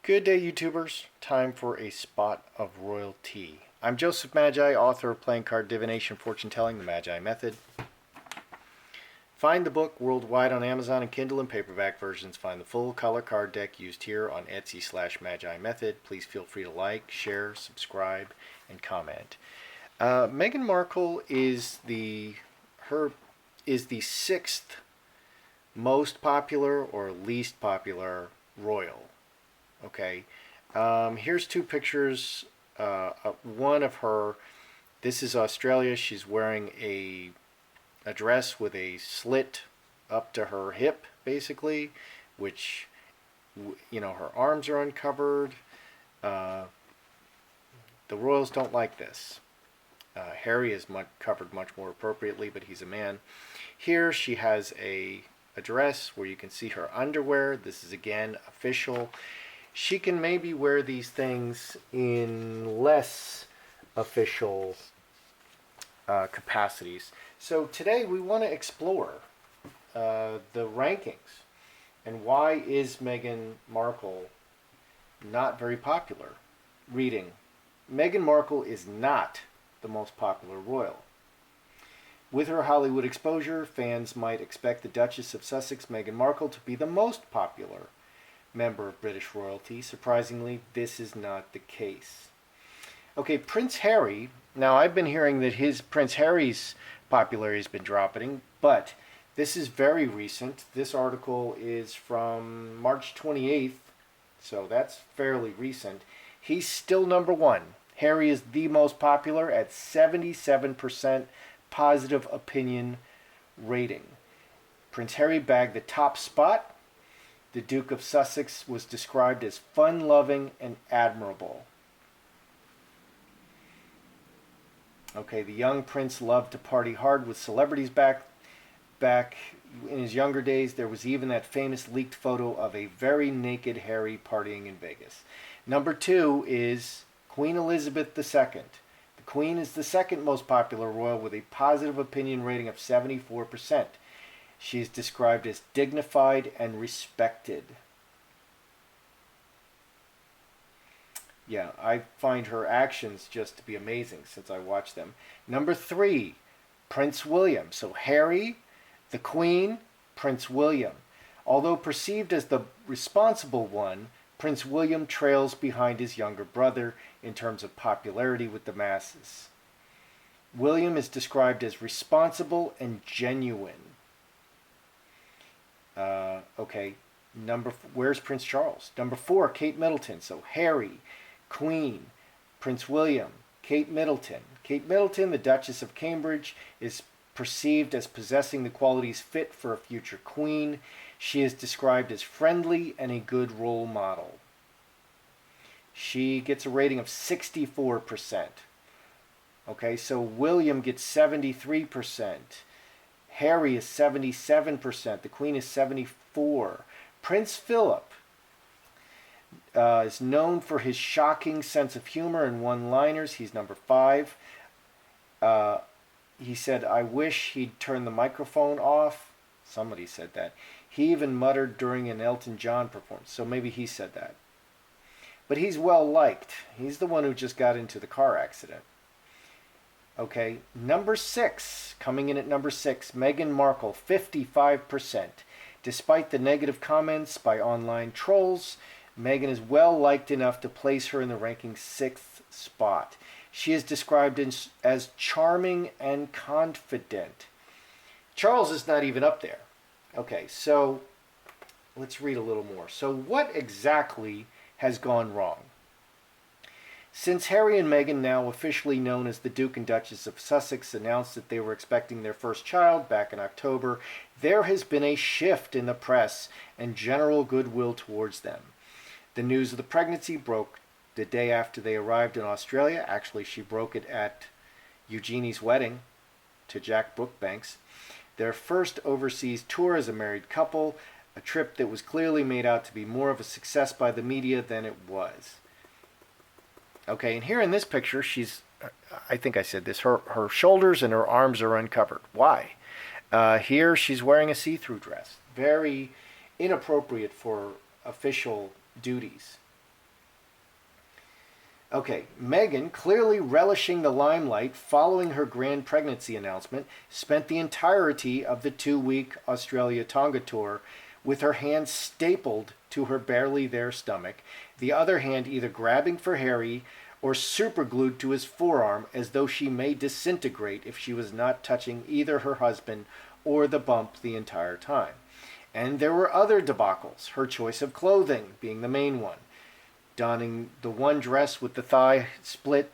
Good day, YouTubers. Time for a spot of royal tea. I'm Joseph Magi, author of Playing Card Divination, Fortune Telling, The Magi Method. Find the book worldwide on Amazon and Kindle and paperback versions. Find the full color card deck used here on Etsy/Magi Method. Please feel free to like, share, subscribe, and comment. Meghan Markle is the sixth most popular or least popular royal. Okay, here's two pictures. One of her. This is Australia. She's wearing a dress with a slit up to her hip, basically, which, her arms are uncovered. The royals don't like this. Harry is covered much more appropriately, but he's a man. Here she has a dress where you can see her underwear. This is again official. She can maybe wear these things in less official capacities. So today we want to explore the rankings and why is Meghan Markle not very popular. Reading, Meghan Markle is not the most popular royal. With her Hollywood exposure, fans might expect the Duchess of Sussex, Meghan Markle, to be the most popular member of British royalty. Surprisingly, this is not the case. Okay, Prince Harry. Now, I've been hearing that Prince Harry's popularity has been dropping, but this is very recent. This article is from March 28th, so that's fairly recent. He's still number one. Harry is the most popular at 77% positive opinion rating. Prince Harry bagged the top spot. The Duke of Sussex was described as fun-loving and admirable. Okay, the young prince loved to party hard with celebrities back in his younger days. There was even that famous leaked photo of a very naked Harry partying in Vegas. Number two is Queen Elizabeth II. The Queen is the second most popular royal with a positive opinion rating of 74%. She is described as dignified and respected. Yeah, I find her actions just to be amazing since I watch them. Number three, Prince William. So Harry, the Queen, Prince William. Although perceived as the responsible one, Prince William trails behind his younger brother in terms of popularity with the masses. William is described as responsible and genuine. Okay, where's Prince Charles? Number four, Kate Middleton. So Harry, Queen, Prince William, Kate Middleton. Kate Middleton, the Duchess of Cambridge, is perceived as possessing the qualities fit for a future queen. She is described as friendly and a good role model. She gets a rating of 64%. Okay, so William gets 73%. Harry is 77%. The Queen is 74%. Prince Philip is known for his shocking sense of humor and one-liners. He's number 5. He said, "I wish he'd turn the microphone off." Somebody said that. He even muttered during an Elton John performance. So maybe he said that. But he's well-liked. He's the one who just got into the car accident. Okay, number 6, coming in at number 6, Meghan Markle, 55%. Despite the negative comments by online trolls, Meghan is well liked enough to place her in the ranking 6th spot. She is described as charming and confident. Charles is not even up there. Okay, so let's read a little more. So what exactly has gone wrong? Since Harry and Meghan, now officially known as the Duke and Duchess of Sussex, announced that they were expecting their first child back in October, there has been a shift in the press and general goodwill towards them. The news of the pregnancy broke the day after they arrived in Australia. Actually, she broke it at Eugenie's wedding to Jack Brookbanks. Their first overseas tour as a married couple, a trip that was clearly made out to be more of a success by the media than it was. Okay, and here in this picture, I think I said this, her shoulders and her arms are uncovered. Why? Here she's wearing a see-through dress. Very inappropriate for official duties. Okay, Meghan, clearly relishing the limelight following her grand pregnancy announcement, spent the entirety of the 2-week Australia Tonga tour with her hand stapled to her barely there stomach, the other hand either grabbing for Harry or superglued to his forearm as though she may disintegrate if she was not touching either her husband or the bump the entire time. And there were other debacles, her choice of clothing being the main one. Donning the one dress with the thigh split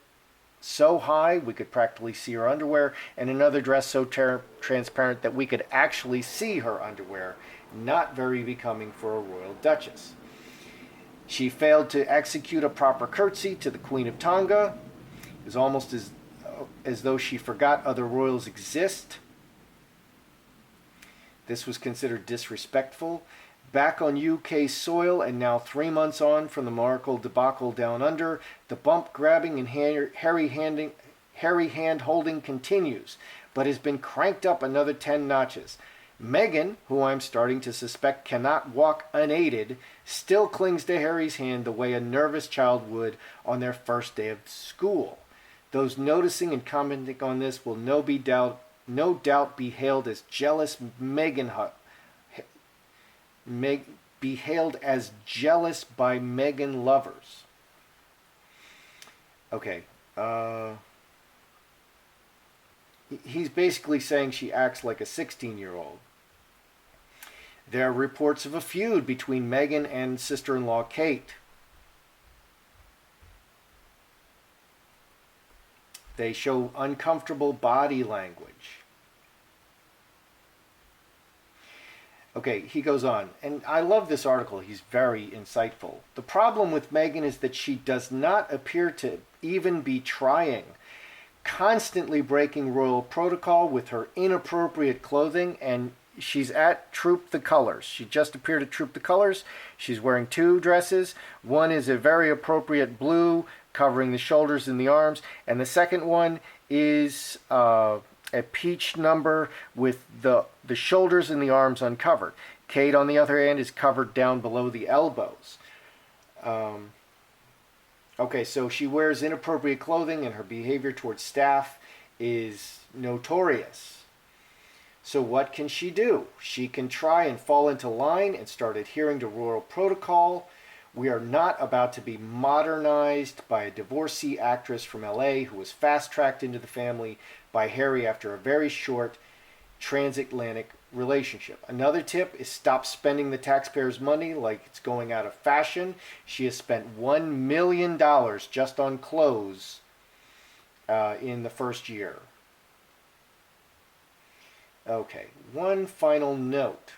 so high we could practically see her underwear, and another dress so transparent that we could actually see her underwear, not very becoming for a royal duchess. She failed to execute a proper curtsy to the Queen of Tonga. It was almost as though she forgot other royals exist. This was considered disrespectful. Back on UK soil, and now 3 months on from the Markle debacle down under, the bump grabbing and hairy hand holding continues, but has been cranked up another 10 notches. Meghan, who I'm starting to suspect cannot walk unaided, still clings to Harry's hand the way a nervous child would on their first day of school. Those noticing and commenting on this will no doubt be hailed as jealous be hailed as jealous by Meghan lovers. Okay. He's basically saying she acts like a 16-year-old. There are reports of a feud between Meghan and sister-in-law Kate. They show uncomfortable body language. Okay, he goes on, and I love this article. He's very insightful. The problem with Meghan is that she does not appear to even be trying, constantly breaking royal protocol with her inappropriate clothing, and she's at Troop the Colors. She just appeared at Troop the Colors. She's wearing 2 dresses. One is a very appropriate blue, covering the shoulders and the arms, and the second one is a peach number with the shoulders and the arms uncovered. Kate, on the other hand, is covered down below the elbows. Okay, so she wears inappropriate clothing and her behavior towards staff is notorious. So what can she do? She can try and fall into line and start adhering to royal protocol. We are not about to be modernized by a divorcee actress from LA who was fast-tracked into the family by Harry after a very short transatlantic relationship. Another tip is stop spending the taxpayers' money like it's going out of fashion. She has spent $1 million just on clothes in the first year. Okay, one final note.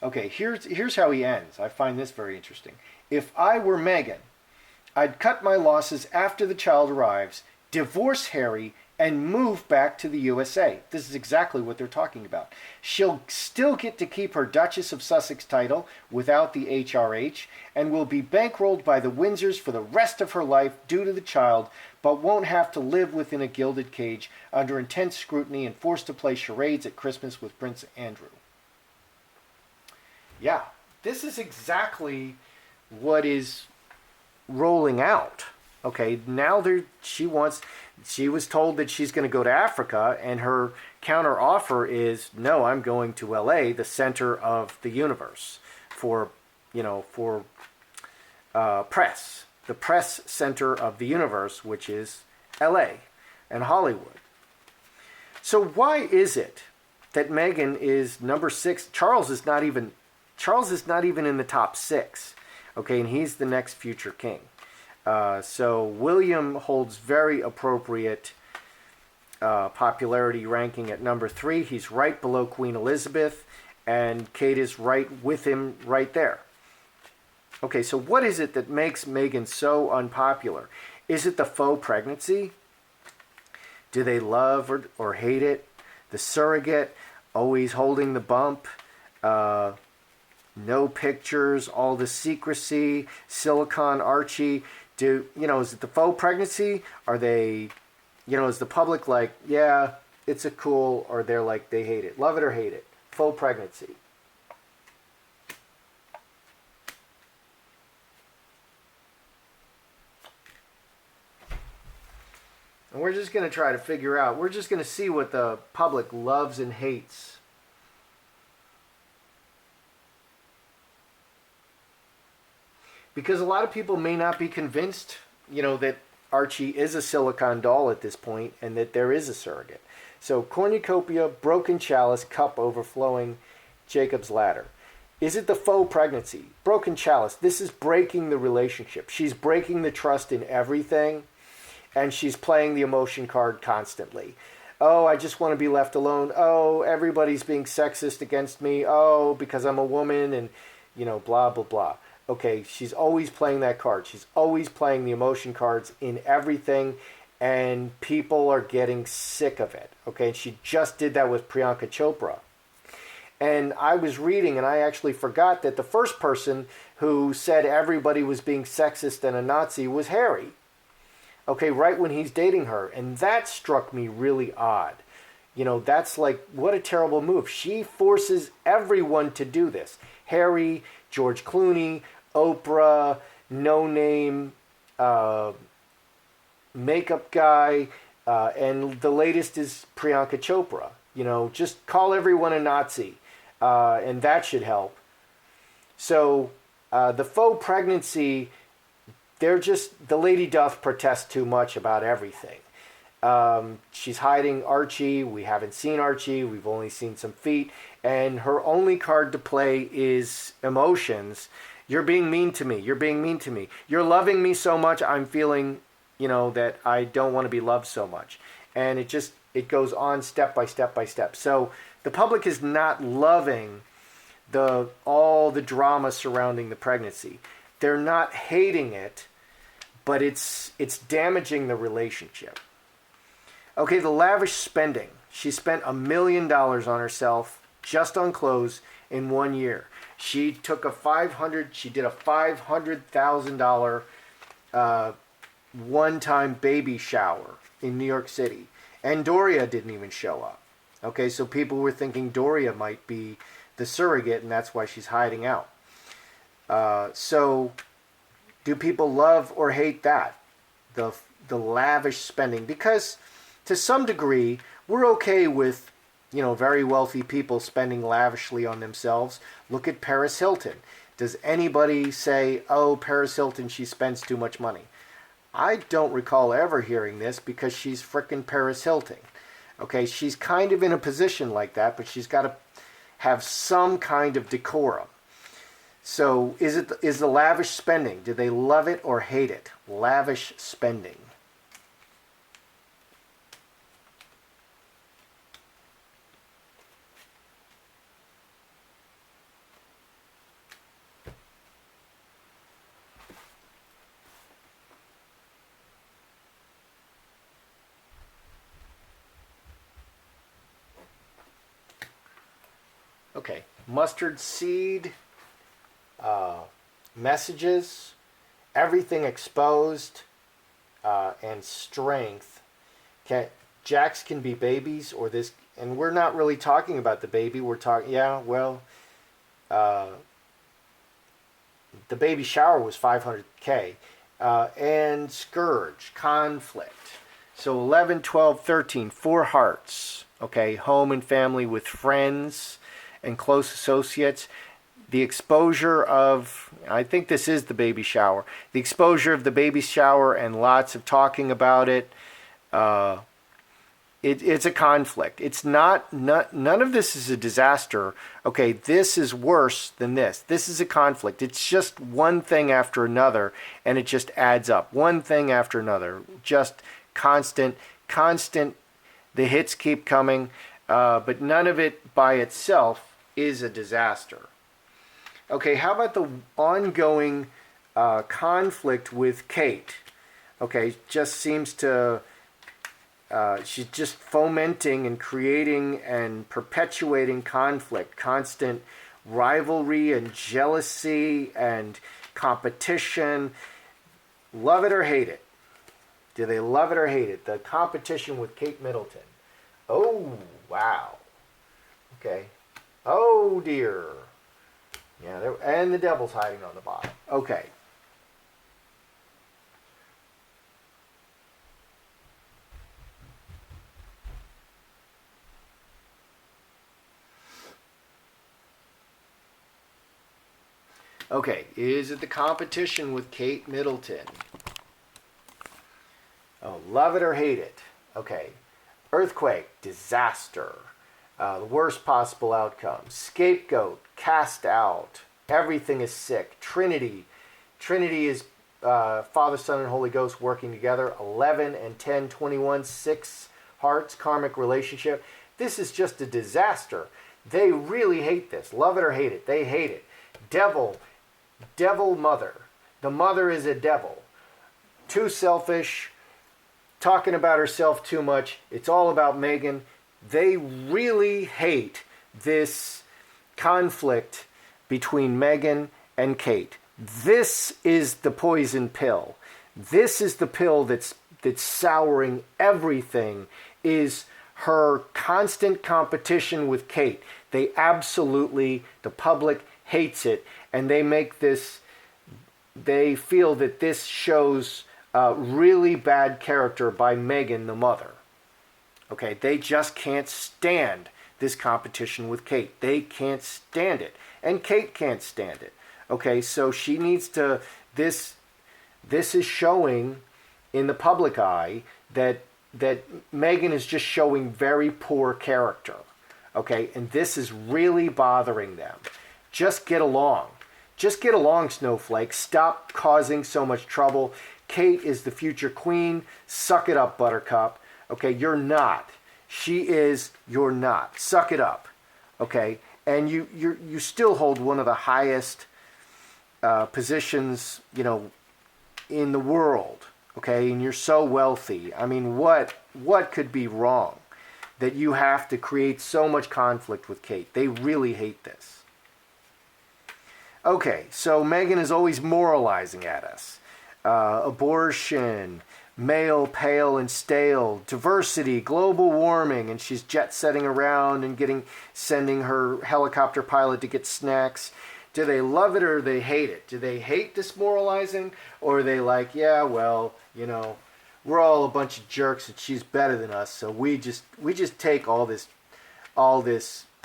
Okay, here's how he ends. I find this very interesting. If I were Meghan, I'd cut my losses after the child arrives, divorce Harry, and move back to the USA. This is exactly what they're talking about. She'll still get to keep her Duchess of Sussex title without the HRH, and will be bankrolled by the Windsors for the rest of her life due to the child, but won't have to live within a gilded cage under intense scrutiny and forced to play charades at Christmas with Prince Andrew. Yeah, this is exactly what is rolling out. Okay, now she was told that she's going to go to Africa, and her counter offer is, no, I'm going to LA, the center of the universe for press, the press center of the universe, which is LA and Hollywood. So why is it that Meghan is number 6? Charles is not even in the top 6. Okay, and he's the next future king. So William holds very appropriate popularity ranking at number 3. He's right below Queen Elizabeth, and Kate is right with him right there. Okay, so what is it that makes Meghan so unpopular? Is it the faux pregnancy? Do they love or hate it? The surrogate, always holding the bump, no pictures, all the secrecy, Silicon Archie. Is it the faux pregnancy? Are they, is the public like, yeah, it's a cool, or they're like, they hate it. Love it or hate it. Faux pregnancy. And we're just going to try to figure out, we're just going to see what the public loves and hates. Because a lot of people may not be convinced, that Archie is a silicone doll at this point and that there is a surrogate. So cornucopia, broken chalice, cup overflowing, Jacob's ladder. Is it the faux pregnancy? Broken chalice. This is breaking the relationship. She's breaking the trust in everything, and she's playing the emotion card constantly. Oh, I just want to be left alone. Oh, everybody's being sexist against me. Oh, because I'm a woman and, blah, blah, blah. Okay, she's always playing that card. She's always playing the emotion cards in everything, and people are getting sick of it. Okay, and she just did that with Priyanka Chopra. And I was reading, and I actually forgot that the first person who said everybody was being sexist and a Nazi was Harry. Okay, right when he's dating her. And that struck me really odd. That's like, what a terrible move. She forces everyone to do this. Harry, George Clooney, Oprah, No Name, makeup guy, and the latest is Priyanka Chopra. Just call everyone a Nazi, and that should help. So the faux pregnancy, the lady doth protest too much about everything. She's hiding Archie. We haven't seen Archie. We've only seen some feet. And her only card to play is emotions. You're being mean to me. You're being mean to me. You're loving me so much, I'm feeling, that I don't want to be loved so much. And it goes on step by step by step. So the public is not loving all the drama surrounding the pregnancy. They're not hating it, but it's damaging the relationship. Okay, the lavish spending. She spent $1 million on herself just on clothes in 1 year. She did a $500,000 one-time baby shower in New York City. And Doria didn't even show up. Okay, so people were thinking Doria might be the surrogate, and that's why she's hiding out. So do people love or hate that? The lavish spending? Because to some degree, we're okay with, very wealthy people spending lavishly on themselves. Look at Paris Hilton. Does anybody say, oh, Paris Hilton, she spends too much money? I don't recall ever hearing this because she's frickin' Paris Hilton. Okay, she's kind of in a position like that, but she's got to have some kind of decorum. So is the lavish spending? Do they love it or hate it? Lavish spending. Okay, mustard seed, messages, everything exposed, and strength. Jacks can be babies, or this, and we're not really talking about the baby. We're talking, the baby shower was $500K, and scourge, conflict. So 11, 12, 13, 4 hearts. Okay, home and family with friends and close associates. The exposure of, I think this is the baby shower, the exposure of the baby shower and lots of talking about it. It's a conflict. It's none of this is a disaster. Okay, this is worse than this. This is a conflict. It's just one thing after another, and it just adds up. One thing after another. Just constant. The hits keep coming, but none of it by itself is a disaster. Okay, how about the ongoing conflict with Kate? Okay, just seems to, she's just fomenting and creating and perpetuating conflict, constant rivalry and jealousy and competition. Love it or hate it? Do they love it or hate it? The competition with Kate Middleton. Oh, wow. Okay. Oh, dear. Yeah, and the devil's hiding on the bottom. Okay. Okay, is it the competition with Kate Middleton? Oh, love it or hate it. Okay, earthquake, disaster, the worst possible outcome. Scapegoat, cast out. Everything is sick. Trinity. Trinity is Father, Son, and Holy Ghost working together. 11 and 10, 21, 6 hearts, karmic relationship. This is just a disaster. They really hate this. Love it or hate it. They hate it. Devil. Devil mother. The mother is a devil. Too selfish. Talking about herself too much. It's all about Meghan. They really hate this conflict between Meghan and Kate. This is the poison pill. This is the pill that's souring everything, is her constant competition with Kate. They absolutely, the public hates it, and they make this, they feel that this shows really bad character by Meghan, the mother. Okay, they just can't stand this competition with Kate. They can't stand it. And Kate can't stand it. Okay, so she needs to, this is showing in the public eye that Meghan is just showing very poor character. Okay, and this is really bothering them. Just get along. Just get along, Snowflake. Stop causing so much trouble. Kate is the future queen. Suck it up, Buttercup. Okay, you're not. She is, you're not. Suck it up. Okay, and you still hold one of the highest positions, you know, in the world. Okay, and you're so wealthy. I mean, what could be wrong that you have to create so much conflict with Kate? They really hate this. Okay, so Meghan is always moralizing at us. Abortion, male, pale, and stale, diversity, global warming, and she's jet-setting around and sending her helicopter pilot to get snacks. Do they love it or do they hate it? Do they hate this moralizing, or are they like, yeah, well, you know, we're all a bunch of jerks and she's better than us, so we just take all this,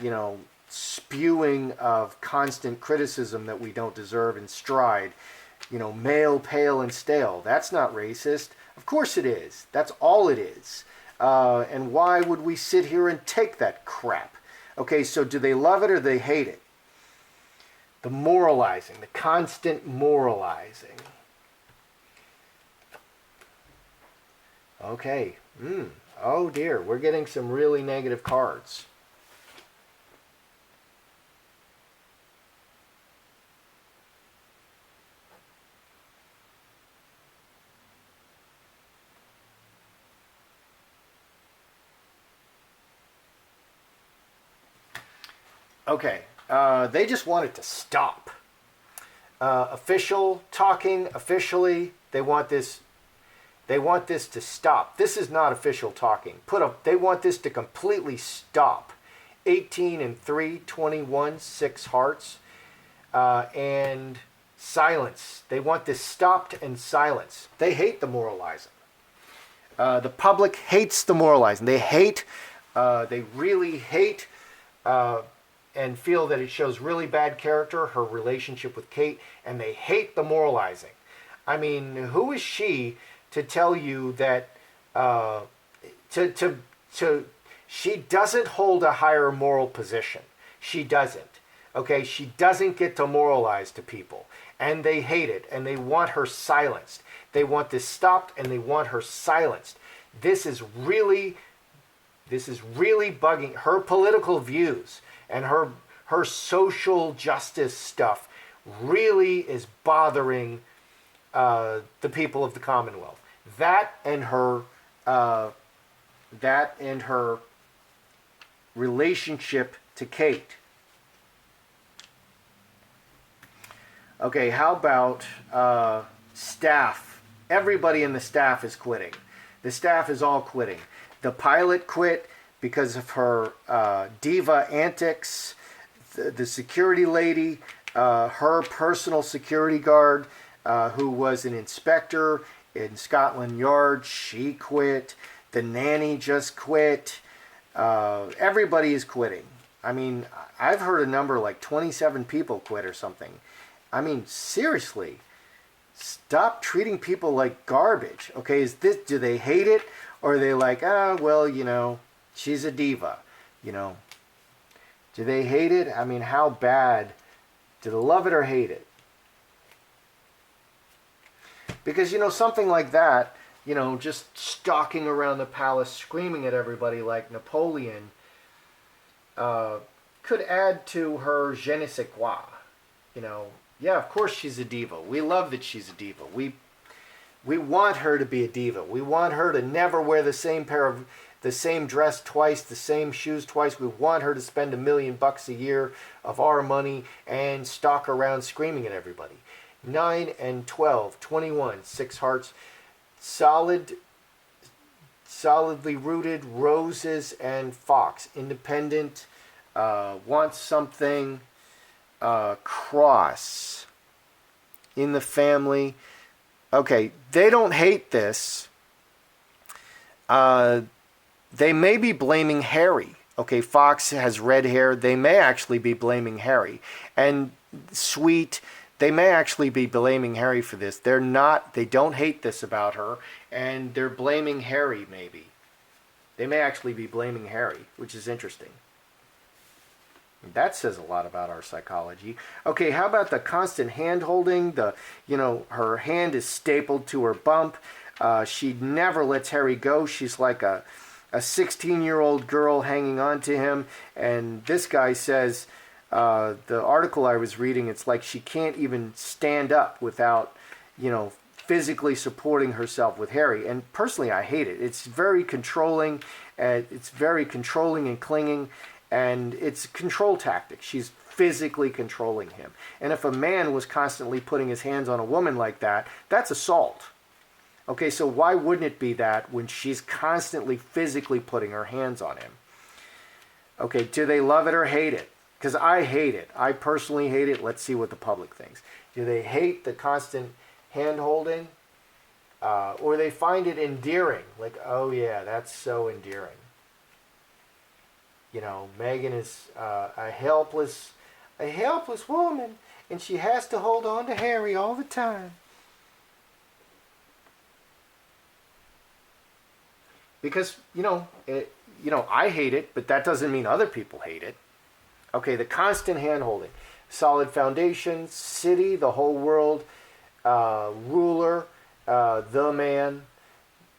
you know, spewing of constant criticism that we don't deserve in stride. You know, male, pale, and stale. That's not racist. Of course it is. That's all it is. And why would we sit here and take that crap? Okay, so do they love it or do they hate it? The moralizing, the constant moralizing. Okay. Oh dear, we're getting some really negative cards. Okay, they just want it to stop. Official talking, officially, they want this to stop. This is not official talking. They want this to completely stop. 18 and 3, 21, 6 hearts, and silence. They want this stopped and silence. They hate the moralizing. The public hates the moralizing. They really hate and feel that it shows really bad character, her relationship with Kate, and they hate the moralizing. I mean, who is she to tell you that she doesn't hold a higher moral position? She doesn't. Okay, she doesn't get to moralize to people, and they hate it, and they want her silenced. They want this stopped, and they want her silenced. This is really bugging her political views, and her social justice stuff really is bothering the people of the Commonwealth. That and her relationship to Kate. Okay, how about staff? Everybody in the staff is quitting. The staff is all quitting. The pilot quit because of her diva antics. The security lady, her personal security guard, who was an inspector in Scotland Yard, she quit. The nanny just quit. Everybody is quitting. I mean, I've heard a number like 27 people quit or something. I mean, seriously, stop treating people like garbage. Okay, do they hate it? Or are they like, well, she's a diva, you know? Do they hate it? I mean, how bad? Do they love it or hate it? Because, something like that, just stalking around the palace, screaming at everybody like Napoleon, could add to her je ne sais quoi. Yeah, of course she's a diva. We love that she's a diva. We want her to be a diva. We want her to never wear the same dress twice, the same shoes twice. We want her to spend $1 million a year of our money and stalk around screaming at everybody. 9 and 12, 21, 6 hearts, solidly rooted, roses and fox, independent, wants something, cross in the family. Okay, they don't hate this. They may be blaming Harry. Okay, Fox has red hair. They may actually be blaming Harry. And Sweet, they may actually be blaming Harry for this. They don't hate this about her. And they're blaming Harry, maybe. They may actually be blaming Harry, which is interesting. That says a lot about our psychology. Okay, how about the constant hand-holding? Her hand is stapled to her bump. She never lets Harry go. She's like a 16-year-old girl hanging on to him. And this guy says, the article I was reading, it's like she can't even stand up without, physically supporting herself with Harry. And personally, I hate it. It's very controlling. It's very controlling and clinging. And it's a control tactic. She's physically controlling him. And if a man was constantly putting his hands on a woman like that, that's assault. Okay, so why wouldn't it be that when she's constantly physically putting her hands on him? Okay, do they love it or hate it? Because I hate it. I personally hate it. Let's see what the public thinks. Do they hate the constant hand-holding? Or they find it endearing? Like, oh yeah, that's so endearing. Meghan is a helpless woman, and she has to hold on to Harry all the time. Because, I hate it, but that doesn't mean other people hate it. Okay, the constant hand-holding. Solid foundation, city, the whole world, ruler, the man,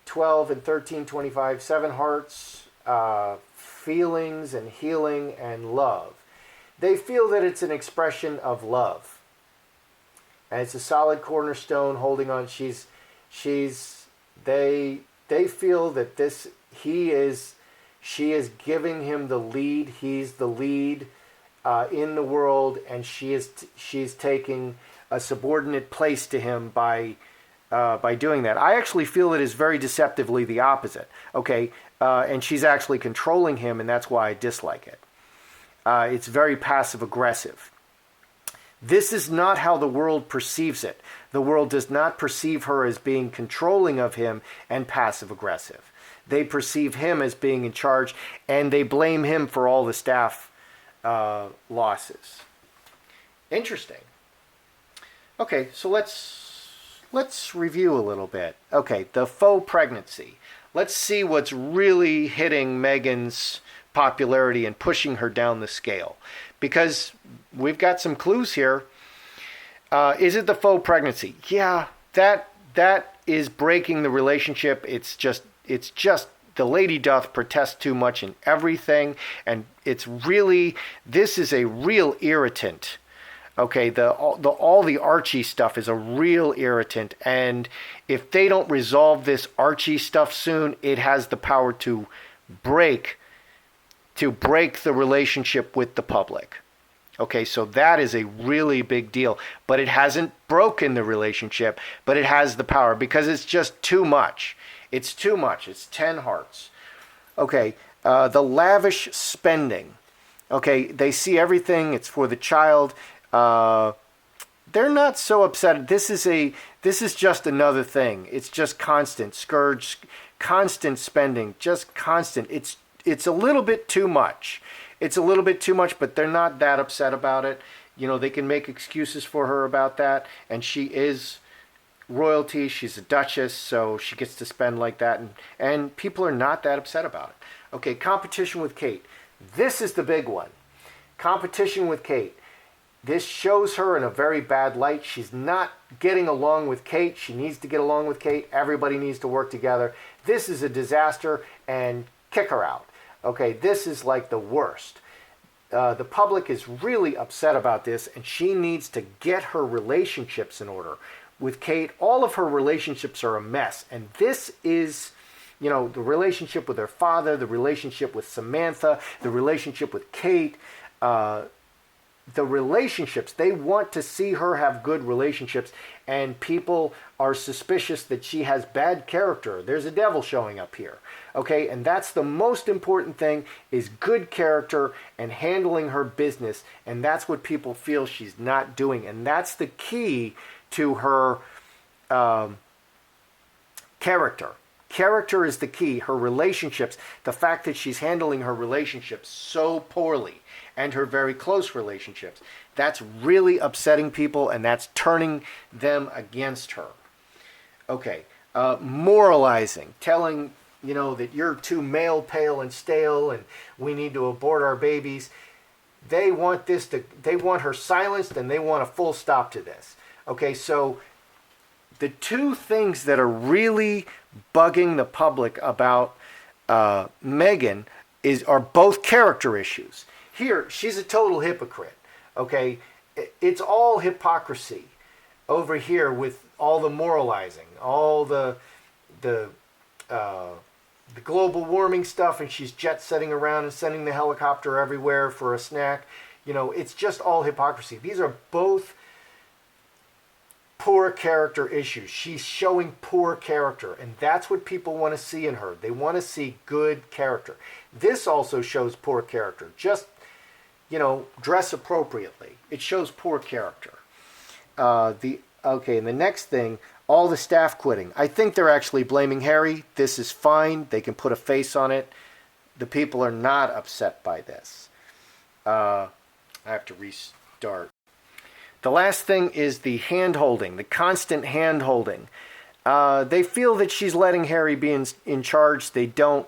12 and 13, 25, 7 hearts, feelings and healing and love. They feel that it's an expression of love. And it's a solid cornerstone holding on. They feel that she is giving him the lead. He's the lead in the world, and she's taking a subordinate place to him by doing that. I actually feel it is very deceptively the opposite. Okay, and she's actually controlling him, and that's why I dislike it. It's very passive aggressive. This is not how the world perceives it. The world does not perceive her as being controlling of him and passive aggressive. They perceive him as being in charge, and they blame him for all the staff losses. Interesting. Okay, so let's review a little bit. Okay, the faux pregnancy. Let's see what's really hitting Meghan's popularity and pushing her down the scale. Because we've got some clues here. Is it the faux pregnancy? Yeah, that is breaking the relationship. It's just the lady doth protest too much in everything, and this is a real irritant. Okay, all the Archie stuff is a real irritant, and if they don't resolve this Archie stuff soon, it has the power to break the relationship with the public. Okay, so that is a really big deal, but it hasn't broken the relationship, but it has the power because it's just too much. It's too much. It's 10 hearts. Okay, the lavish spending. Okay, they see everything. It's for the child. They're not so upset. This is just another thing. It's just constant scourge, constant spending, just constant. It's a little bit too much. It's a little bit too much, but they're not that upset about it. they can make excuses for her about that, and she is royalty. She's a duchess, so she gets to spend like that, and people are not that upset about it. Okay, competition with Kate. This is the big one. Competition with Kate. This shows her in a very bad light. She's not getting along with Kate. She needs to get along with Kate. Everybody needs to work together. This is a disaster, and kick her out. Okay, this is like the worst. The public is really upset about this, and she needs to get her relationships in order. With Kate, all of her relationships are a mess, and this is, the relationship with her father, the relationship with Samantha, the relationship with Kate, the relationships. They want to see her have good relationships, and people are suspicious that she has bad character. There's a devil showing up here. Okay, and that's the most important thing, is good character and handling her business, and that's what people feel she's not doing, and that's the key to her character. Character is the key. Her relationships, the fact that she's handling her relationships so poorly, and her very close relationships, that's really upsetting people, and that's turning them against her. Okay, moralizing, telling, that you're too male, pale, and stale, and we need to abort our babies. They want her silenced, and they want a full stop to this. Okay, so the two things that are really bugging the public about Meghan are both character issues. Here, she's a total hypocrite. Okay, it's all hypocrisy over here with all the moralizing, all the global warming stuff, and she's jet setting around and sending the helicopter everywhere for a snack. It's just all hypocrisy. These are both poor character issues. She's showing poor character, and that's what people want to see in her. They want to see good character. This also shows poor character. Just, dress appropriately. It shows poor character. And the next thing, all the staff quitting. I think they're actually blaming Harry. This is fine. They can put a face on it. The people are not upset by this. I have to restart. The last thing is the hand-holding, the constant hand-holding. They feel that she's letting Harry be in charge. They don't.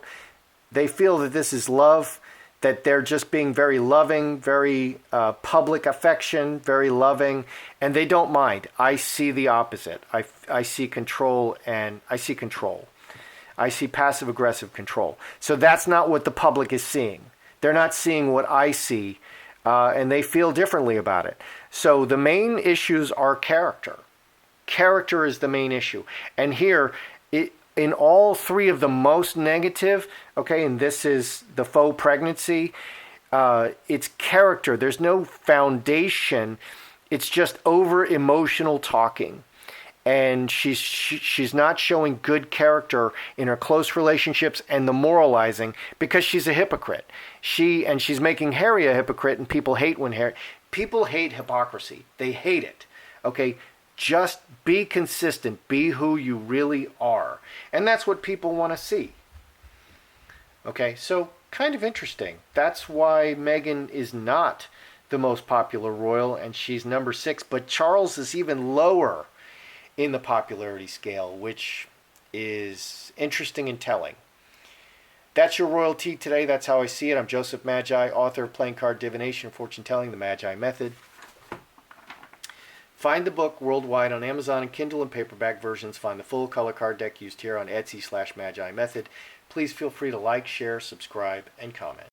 They feel that this is love, that they're just being very loving, very public affection, very loving, and they don't mind. I see the opposite. I see control, and I see control. I see passive-aggressive control. So that's not what the public is seeing. They're not seeing what I see, and they feel differently about it. So the main issues are character. Character is the main issue. And here, in all three of the most negative, okay, and this is the faux pregnancy, it's character. There's no foundation. It's just over-emotional talking. And she's not showing good character in her close relationships and the moralizing, because she's a hypocrite. She's making Harry a hypocrite, and people hate people hate hypocrisy. They hate it. Okay, just be consistent. Be who you really are. And that's what people want to see. Okay, so kind of interesting. That's why Meghan is not the most popular royal, and she's number 6. But Charles is even lower in the popularity scale, which is interesting and telling. That's your royalty today. That's how I see it. I'm Joseph Magi, author of Playing Card Divination, Fortune Telling, The Magi Method. Find the book worldwide on Amazon and Kindle and paperback versions. Find the full color card deck used here on Etsy/Magi Method. Please feel free to like, share, subscribe, and comment.